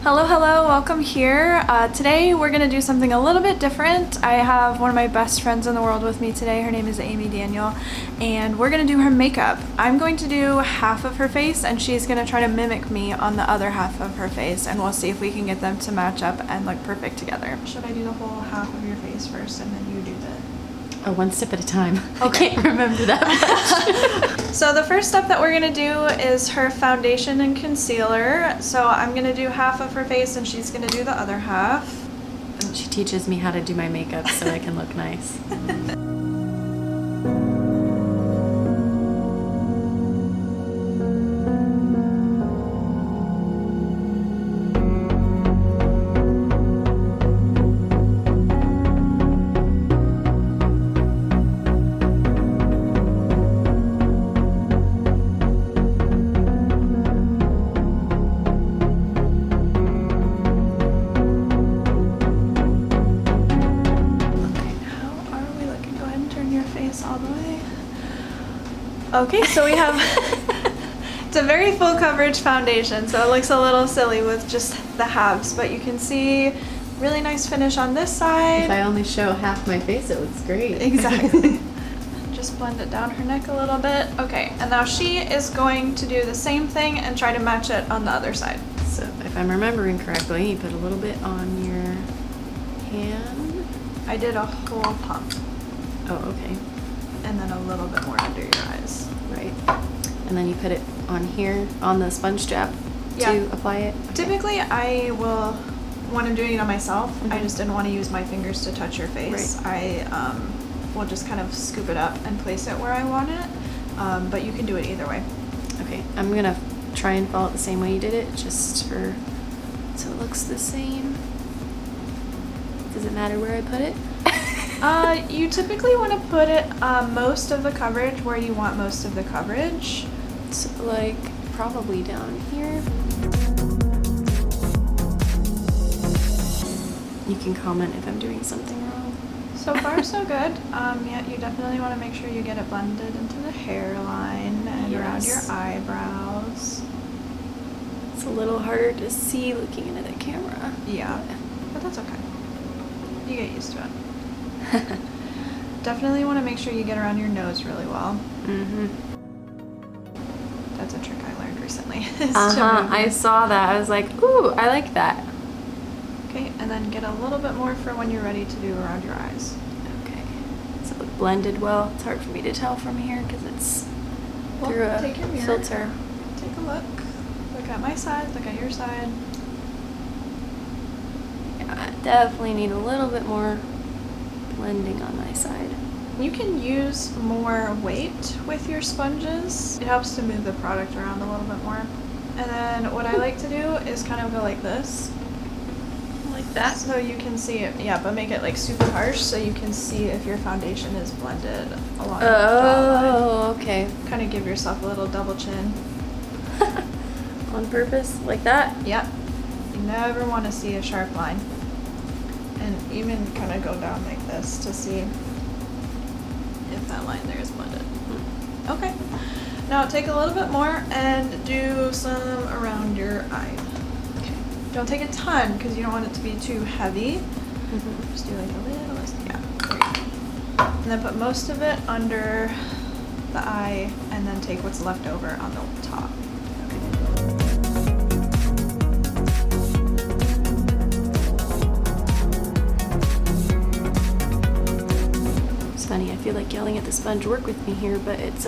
Hello, hello, welcome here. Today we're gonna do something a little bit different. I have one of my best friends in the world with me today. Her name is Amy Daniel, and we're gonna do her makeup. I'm going to do half of her face, and she's gonna try to mimic me on the other half of her face, and we'll see if we can get them to match up and look perfect together. Should I do the whole half of your face first, and then you do the... Oh, one step at a time. Okay. I can't remember that much. So the first step that we're gonna do is her foundation and concealer. So I'm gonna do half of her face and she's gonna do the other half. She teaches me how to do my makeup so I can look nice. All the way. Okay, so we have it's a very full coverage foundation, so it looks a little silly with just the halves, but you can see really nice finish on this side. If I only show half my face, it looks great. Exactly. Just blend it down her neck a little bit. Okay, and now she is going to do the same thing and try to match it on the other side. So if I'm remembering correctly, you put a little bit on your hand. I did a whole pump. Oh, okay. And then a little bit more under your eyes. Right. And then you put it on here, on the sponge strap to apply it? Okay. Typically, I will, when I'm doing it on myself, I just didn't want to use my fingers to touch your face. Right. I will just kind of scoop it up and place it where I want it, but you can do it either way. Okay, I'm going to try and follow it the same way you did it, just for, so it looks the same. Does it matter where I put it? You typically want to put it most of the coverage where you want most of the coverage. So like probably down here. You can comment if I'm doing something wrong. So far so good. Yeah, you definitely want to make sure you get it blended into the hairline and around your eyebrows. It's a little harder to see looking into the camera. Yeah, but that's okay. You get used to it. Definitely want to make sure you get around your nose really well. That's a trick I learned recently. I saw that. I was like, ooh, I like that. Okay, and then get a little bit more for when you're ready to do around your eyes. Okay. So it blended well. It's hard for me to tell from here because it's through a take your mirror, filter. Take a look. Look at my side. Look at your side. Yeah, I definitely need a little bit more blending on my side. You can use more weight with your sponges. It helps to move the product around a little bit more. And then what I like to do is kind of go like this. Like that. So you can see it, yeah, but make it like super harsh so you can see if your foundation is blended along the jawline. Oh, okay. Kind of give yourself a little double chin. On purpose? Like that? Yep. You never want to see a sharp line. And even kind of go down like this to see if that line there is blended. Okay. Now take a little bit more and do some around your eye. Okay. Don't take a ton because you don't want it to be too heavy. Just do like a little, yeah. There you go. And then put most of it under the eye and then take what's left over on the top. Funny, I feel like yelling at the sponge, work with me here, but it's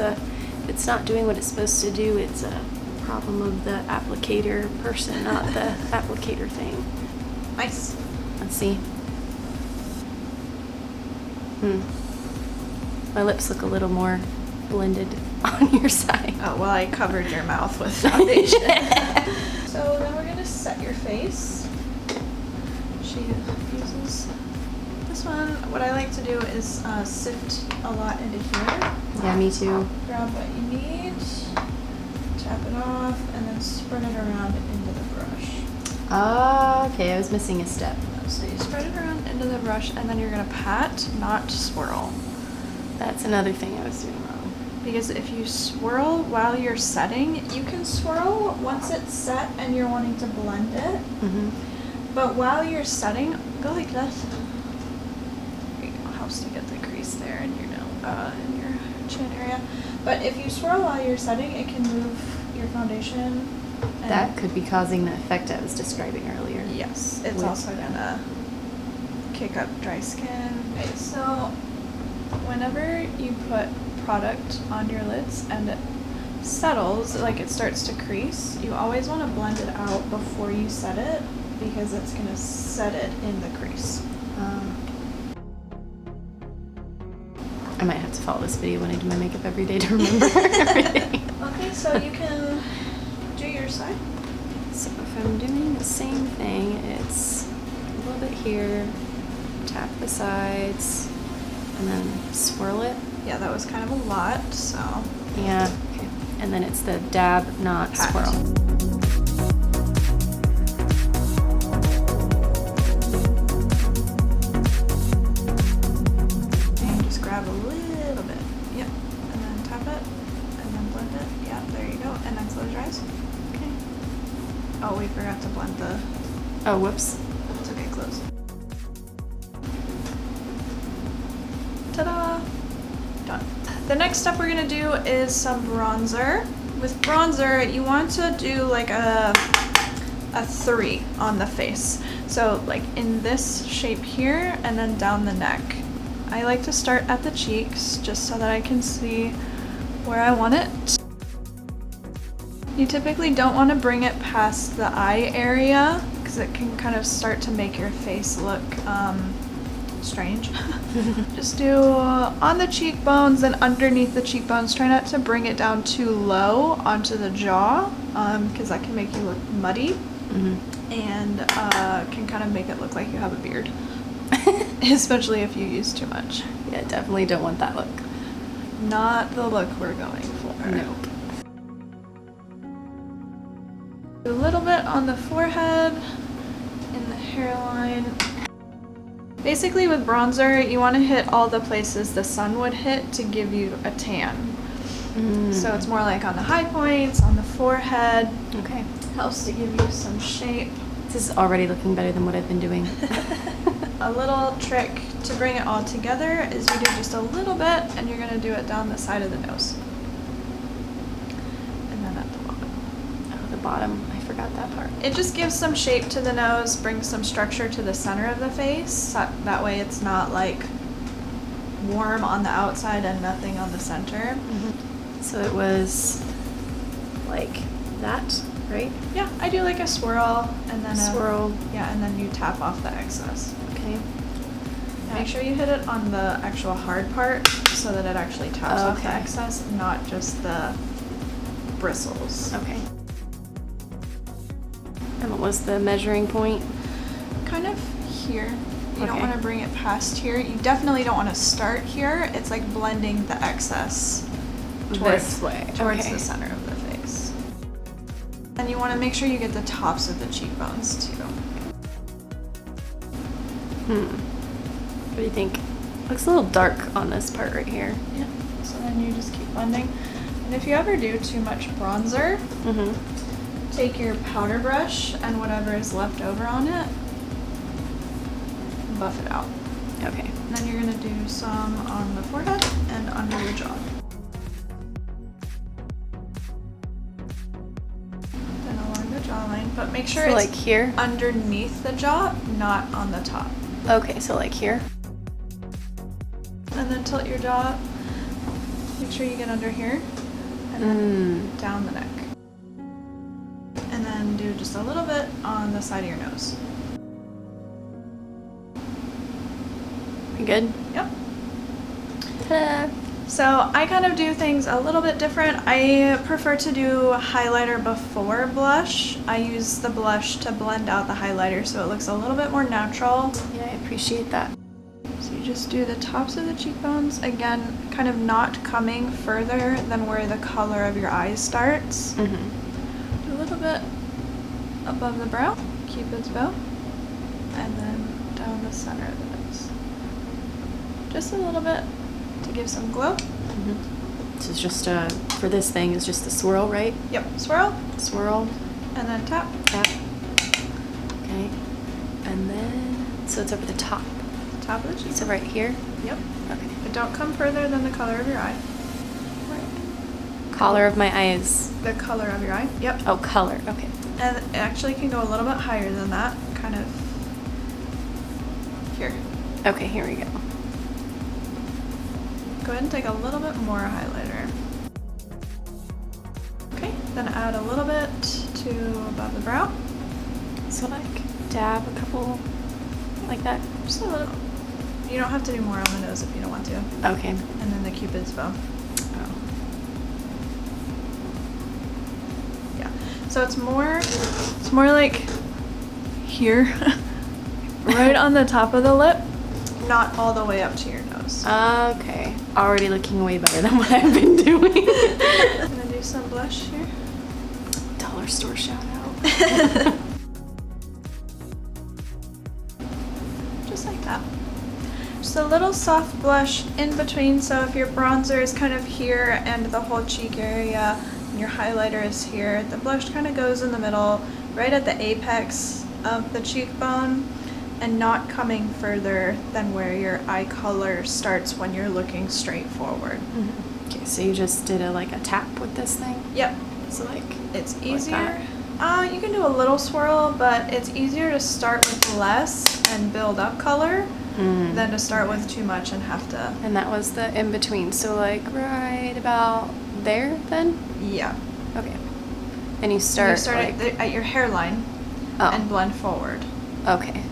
not doing what it's supposed to do. It's a problem of the applicator person, not the applicator thing. Nice. Let's see. My lips look a little more blended on your side. Oh, well, I covered your mouth with foundation. So then we're gonna set your face. She uses this one. What I like to do is sift a lot into here. Yeah, me too. Grab what you need, tap it off, and then spread it around into the brush. Oh, okay, I was missing a step. So you spread it around into the brush, and then you're gonna pat, not swirl. That's another thing I was doing wrong. Because if you swirl while you're setting, you can swirl once it's set and you're wanting to blend it. Mm-hmm. But while you're setting, go like this. It helps to get the crease there in your in your chin area. But if you swirl while you're setting, it can move your foundation. And That could be causing the effect I was describing earlier. yes, it's With also the- gonna kick up dry skin. Okay, so whenever you put product on your lids and it settles, like it starts to crease, you always want to blend it out before you set it because it's gonna set it in the crease. I might have to follow this video when I do my makeup every day to remember everything. Okay, so you can do your side. So if I'm doing the same thing, it's a little bit here, tap the sides, and then swirl it. Yeah, that was kind of a lot, so. Yeah, okay. And then it's the dab, not Pat. swirl. And just grab a little bit. Yep. And then tap it. And then blend it. Yeah, there you go. And then close your eyes. Okay. Oh, we forgot to blend the. Oh, whoops. It's okay, close. Ta-da! Done. The next step we're gonna do is some bronzer. With bronzer, you want to do like a 3 on the face. So like in this shape here and then down the neck. I like to start at the cheeks just so that I can see where I want it. You typically don't want to bring it past the eye area because it can kind of start to make your face look strange. Just do on the cheekbones and underneath the cheekbones. Try not to bring it down too low onto the jaw because that can make you look muddy and can kind of make it look like you have a beard. Especially if you use too much. Yeah, definitely don't want that look. Not the look we're going for. Nope. A little bit on the forehead, in the hairline. Basically with bronzer, you want to hit all the places the sun would hit to give you a tan. So it's more like on the high points, on the forehead. Okay. Helps to give you some shape. This is already looking better than what I've been doing. A little trick to bring it all together is you do just a little bit and you're going to do it down the side of the nose. And then at the bottom. Oh, the bottom. I forgot that part. It just gives some shape to the nose, brings some structure to the center of the face. That way it's not like warm on the outside and nothing on the center. So it was like that, right? Yeah, I do like a swirl and then Swirl. Yeah, and then you tap off the excess. Okay. Make sure you hit it on the actual hard part so that it actually taps off the Okay. excess, not just the bristles. Okay. And what was the measuring point? Kind of here. You don't Okay. want to bring it past here. You definitely don't want to start here. It's like blending the excess This way. towards Okay. the center of the face. And you want to make sure you get the tops of the cheekbones too. What do you think? Looks a little dark on this part right here. Yeah. So then you just keep blending. And if you ever do too much bronzer, take your powder brush and whatever is left over on it, buff it out. Okay. And then you're gonna do some on the forehead and under the jaw. Then along the jawline, but make sure So it's like here? underneath the jaw, not on the top. Okay, so like here? And then tilt your jaw. Make sure you get under here, and then down the neck. And then do just a little bit on the side of your nose. You good? Yep. Ta-da. So I kind of do things a little bit different. I prefer to do highlighter before blush. I use the blush to blend out the highlighter so it looks a little bit more natural. Yeah, I appreciate that. So you just do the tops of the cheekbones, again, kind of not coming further than where the color of your eyes starts. Do a little bit above the brow, Cupid's bow, and then down the center of the nose. Just a little bit to give some glow. This is just for this thing is just the swirl, right? Yep, swirl, Swirl, and then tap. tap. Okay. And then, so it's over the top. Top of the cheek. So right here? Yep. Okay. But don't come further than the color of your eye. Color of my eye is... The color of your eye. Yep. Oh, color. Okay. And it actually can go a little bit higher than that. Kind of here. Okay, here we go. Go ahead and take a little bit more highlighter. Okay, then add a little bit to above the brow. So like dab a couple like that. Just a little. You don't have to do more on the nose if you don't want to. Okay. And then the Cupid's bow. Oh. Yeah. So it's more like here, right on the top of the lip, not all the way up to your nose. Okay. Already looking way better than what I've been doing. I'm gonna do some blush here. Dollar store shout out. Just like that. Just a little soft blush in between, so if your bronzer is kind of here and the whole cheek area and your highlighter is here, the blush kind of goes in the middle, right at the apex of the cheekbone, and not coming further than where your eye color starts when you're looking straight forward. Mm-hmm. Okay, so you just did a tap with this thing? Yep. So like It's like easier. that? You can do a little swirl, but it's easier to start with less and build up color than to start with too much and have to. And that was the in between. So like right about there then? Yeah. Okay. And you start, like, at your hairline and blend forward. Okay.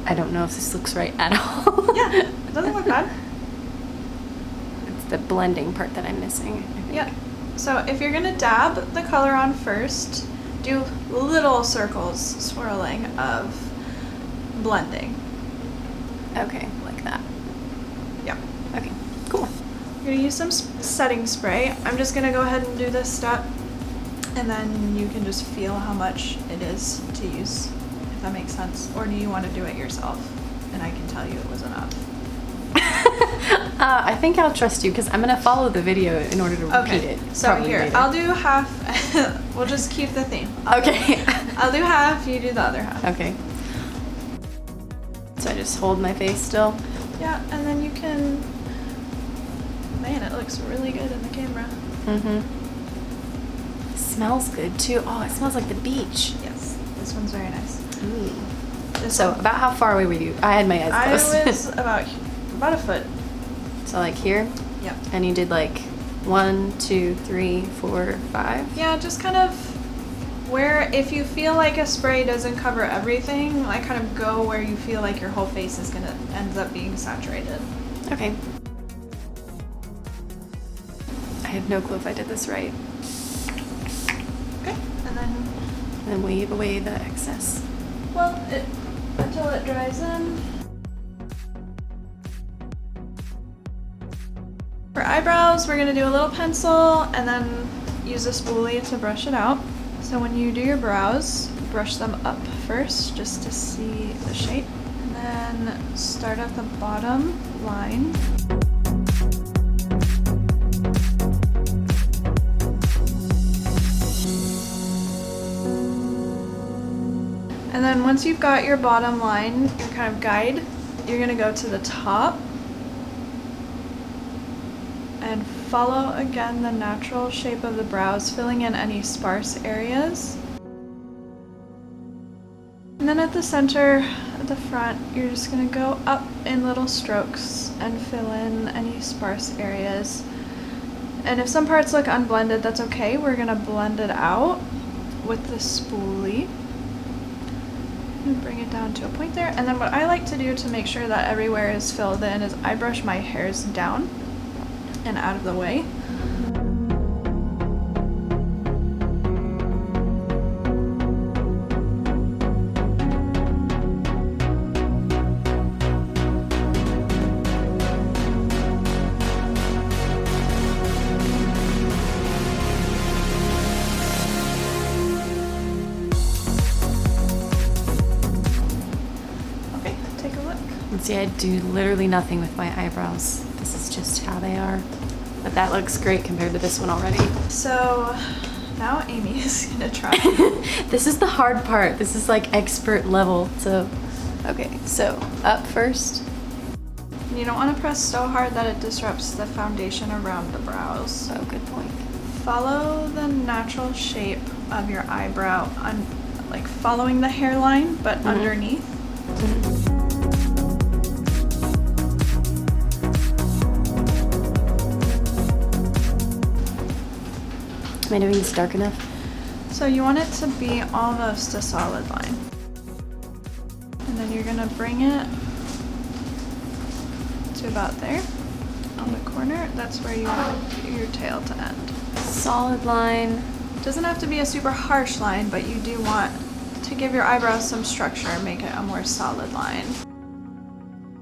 I don't know if this looks right at all. Yeah, it doesn't look bad. It's the blending part that I'm missing, I think. Yeah. So if you're gonna dab the color on first, do little circles swirling of blending. Okay, like that. Yeah. Okay, cool. You're gonna use some setting spray. I'm just gonna go ahead and do this step, and then you can just feel how much it is to use, if that makes sense. Or do you want to do it yourself? And I can tell you it was enough. I think I'll trust you because I'm gonna follow the video in order to repeat it. So probably here, later. I'll do half. We'll just keep the theme. Okay. I'll do half, you do the other half. Okay. So I just hold my face still? Yeah, and then you can. Man, it looks really good in the camera. Mm-hmm. Smells good too. Oh, it smells like the beach. Yes, this one's very nice. Ooh. So about how far away were you? I had my eyes closed. I was about a foot. So like here? Yep. And you did like 1, 2, 3, 4, 5? Yeah, just kind of where, if you feel like a spray doesn't cover everything, like kind of go where you feel like your whole face is gonna ends up being saturated. Okay. I have no clue if I did this right. Okay, and then wave away the excess. well, until it dries in. For eyebrows, we're gonna do a little pencil and then use a spoolie to brush it out. So when you do your brows, brush them up first just to see the shape. And then start at the bottom line. And then once you've got your bottom line, your kind of guide, you're gonna go to the top and follow again the natural shape of the brows, filling in any sparse areas. And then at the center, at the front, you're just gonna go up in little strokes and fill in any sparse areas. And if some parts look unblended, that's okay. We're gonna blend it out with the spoolie. And bring it down to a point there. And then what I like to do to make sure that everywhere is filled in is I brush my hairs down and out of the way. Okay, take a look. And see, I do literally nothing with my eyebrows. This is just how they are. But that looks great compared to this one already. So Now Amy is gonna try. This is the hard part. This is like expert level. So, okay, so up first. You don't want to press so hard that it disrupts the foundation around the brows. Oh, good point. Follow the natural shape of your eyebrow, like following the hairline, but underneath. Am I doing this dark enough? So you want it to be almost a solid line. And then you're gonna bring it to about there on the corner. That's where you want your tail to end. Solid line. Doesn't have to be a super harsh line, but you do want to give your eyebrows some structure and make it a more solid line.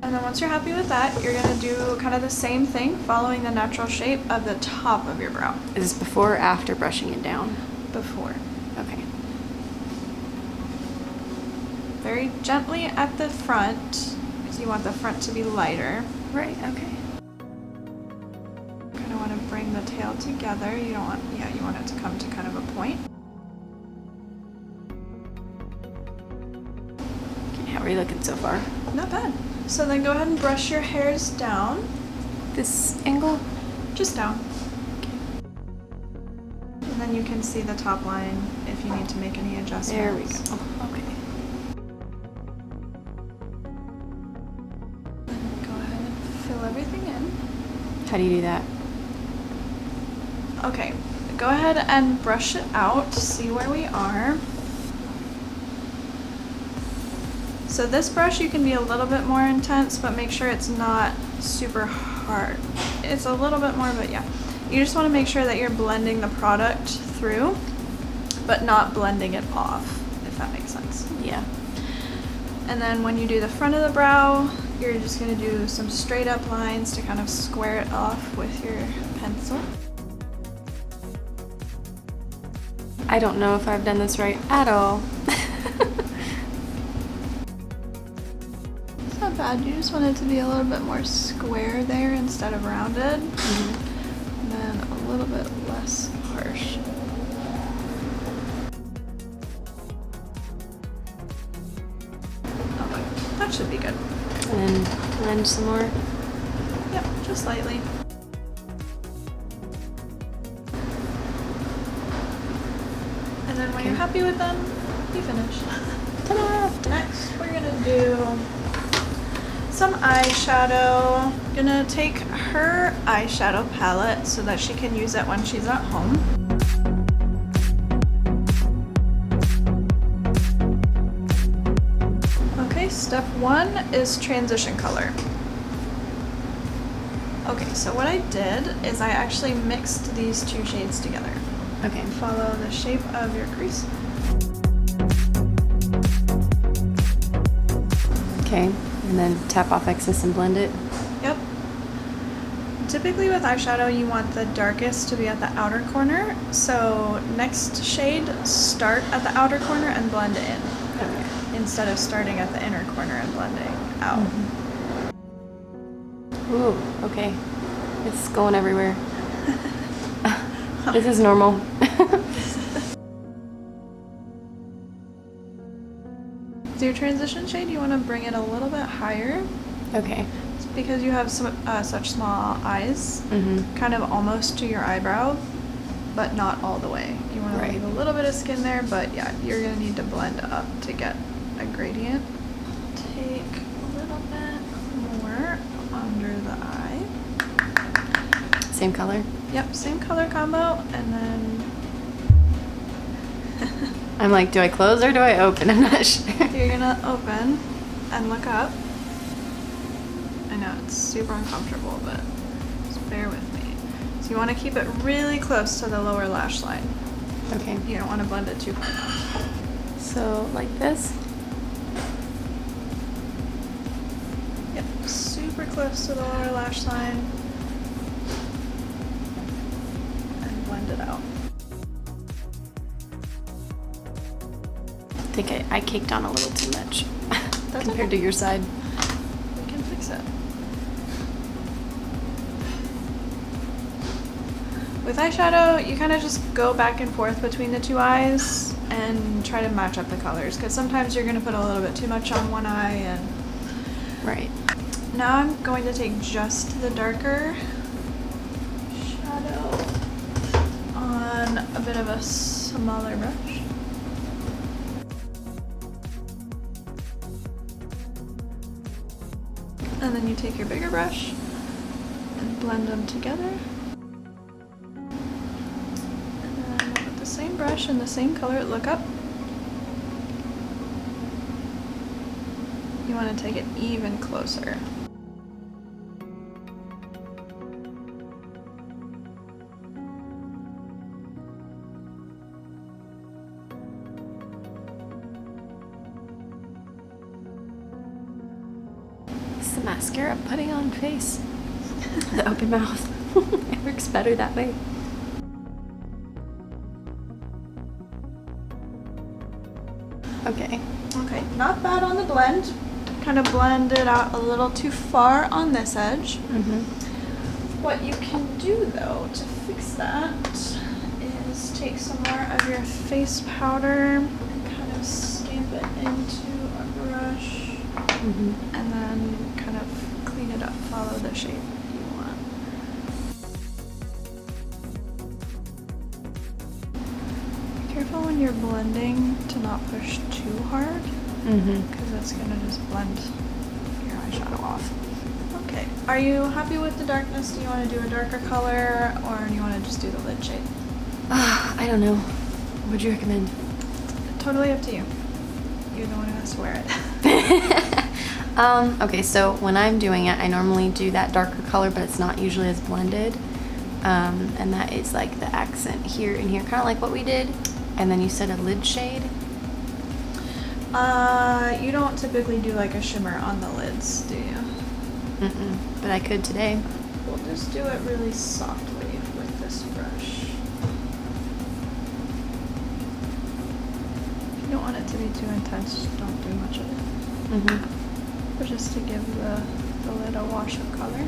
And then once you're happy with that, you're gonna do kind of the same thing, following the natural shape of the top of your brow. Is this before or after brushing it down? Before. Okay. Very gently at the front, because you want the front to be lighter. Right, okay. Kind of want to bring the tail together. You don't want, you want it to come to kind of a point. Okay, how are you looking so far? Not bad. So then go ahead and brush your hairs down. This angle? Just down. And then you can see the top line if you need to make any adjustments. There we go. Okay. Go ahead and fill everything in. How do you do that? Okay, go ahead and brush it out, see where we are. So this brush, you can be a little bit more intense, but make sure it's not super hard. It's a little bit more, but yeah. You just want to make sure that you're blending the product through, but not blending it off, if that makes sense. Yeah. And then when you do the front of the brow, you're just going to do some straight up lines to kind of square it off with your pencil. I don't know if I've done this right at all. It's not bad, you just want it to be a little bit more square there instead of rounded. And then a little bit less harsh. Okay, that should be good. And then blend some more. Yep, just lightly. And then when you're happy with them, you finish. Ta-da! Next, we're gonna do some eyeshadow. Gonna take her eyeshadow palette so that she can use it when she's at home. Okay, step one is transition color. Okay, so what I did is I actually mixed these two shades together. Okay. Follow the shape of your crease. Okay, and then tap off excess and blend it. Yep. Typically with eyeshadow, you want the darkest to be at the outer corner. So next shade, start at the outer corner and blend in. Okay. Instead of starting at the inner corner and blending out. Ooh, okay. It's going everywhere. This is normal. So your transition shade, you want to bring it a little bit higher. Okay. It's because you have such small eyes, Mm-hmm. kind of almost to your eyebrow, but not all the way. You want to Right. leave a little bit of skin there, but yeah, you're going to need to blend up to get a gradient. Take a little bit more under the eye. Same color? Yep, same color combo, and then I'm like, do I close or do I open? I'm not sure. you're gonna open and look up. I know it's super uncomfortable, but just bear with me. So you want to keep it really close to the lower lash line. Okay. You don't want to blend it too far. So, like this? Yep, super close to the lower lash line. And blend it out. I think I caked on a little too much That's compared okay. to your side. We can fix it. With eyeshadow, you kind of just go back and forth between the two eyes and try to match up the colors, because sometimes you're going to put a little bit too much on one eye. And Right. now I'm going to take just the darker shadow on a bit of a smaller brush. And then you take your bigger brush and blend them together. And then with the same brush and the same color, look up. You want to take it even closer. It's the mascara I'm putting on face. The open mouth. It works better that way. Okay. Okay, not bad on the blend. Kind of blend it out a little too far on this edge. What you can do though to fix that is take some more of your face powder and kind of stamp it into a brush. And then kind of clean it up, follow the shape you want. Be careful when you're blending to not push too hard, because it's going to just blend your eyeshadow off. Okay, are you happy with the darkness? Do you want to do a darker color, or do you want to just do the lid shade? I don't know. What would you recommend? Totally up to you. You're the one who has to wear it. Okay, so when I'm doing it, I normally do that darker color, but it's not usually as blended. And that is like the accent here and here, kind of like what we did. And then you said a lid shade. You don't typically do like a shimmer on the lids, do you? But I could today. We'll just do it really softly with this brush. If you don't want it to be too intense, don't do much of it. But just to give the lid a wash of color.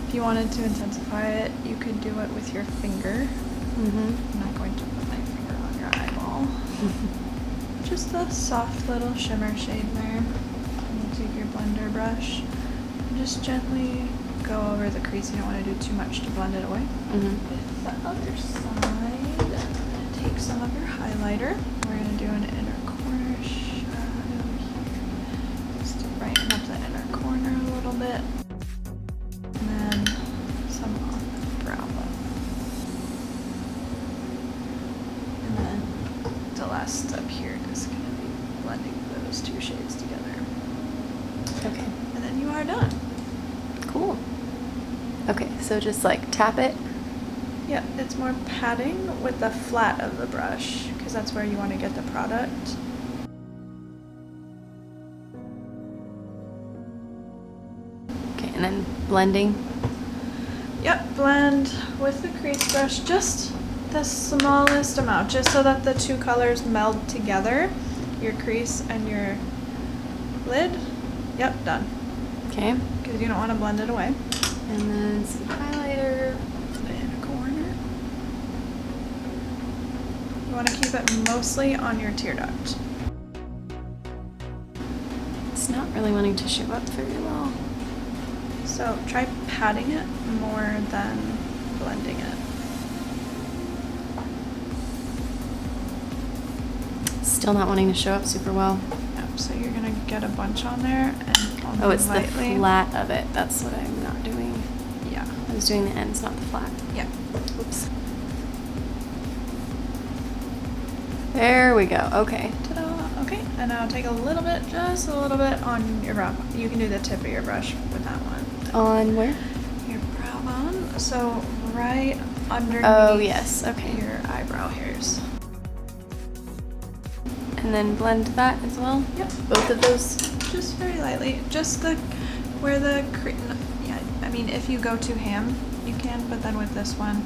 If you wanted to intensify it, you could do it with your finger. I'm not going to put my finger on your eyeball. Just a soft little shimmer shade there. And you take your blender brush and just gently go over the crease. You don't want to do too much to blend it away. With the other side, I'm going to take some of your highlighter. We're going to do an inner corner shadow here. Just to brighten up the inner corner a little bit. And then some on the brow bone. And then the last step here is going to be blending those two shades together. Okay. And then you are done. Cool. Okay, so just like tap it. Yeah, it's more patting with the flat of the brush, because that's where you want to get the product. Okay, and then blending. Yep, blend with the crease brush, just the smallest amount, just so that the two colors meld together, your crease and your lid. Yep, done. Okay. Because you don't want to blend it away. And then some highlighter. In a corner. You want to keep it mostly on your tear duct. It's not really wanting to show up very well. So try patting it more than blending it. Still not wanting to show up super well. Yep, so you're going to get a bunch on there and only Oh, it's lightly. the flat of it. That's what I'm not doing. Yeah. I was doing the ends, not the flat. Yeah. Oops. There we go. Okay. Ta-da! Okay, and now take a little bit, just a little bit on your brow bone. You can do the tip of your brush with that one. On where? Your brow bone. So right underneath Oh, yes. Okay. your eyebrow hairs. And then blend that as well? Yep. Both of those? Just very lightly. Just where the yeah, I mean, if you go too ham, you can, but then with this one,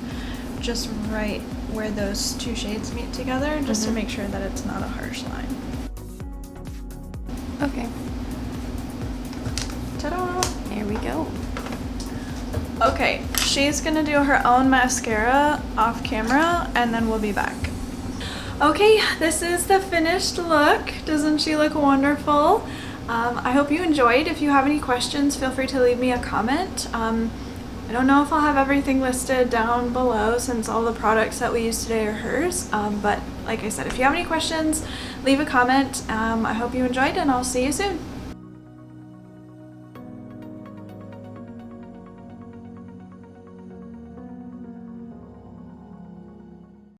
just right where those two shades meet together, just to make sure that it's not a harsh line. Okay. Ta-da! There we go. Okay, she's gonna do her own mascara off camera and then we'll be back. Okay, this is the finished look. Doesn't she look wonderful? I hope you enjoyed. If you have any questions, feel free to leave me a comment. I don't know if I'll have everything listed down below since all the products that we use today are hers. But like I said, if you have any questions, leave a comment. I hope you enjoyed and I'll see you soon.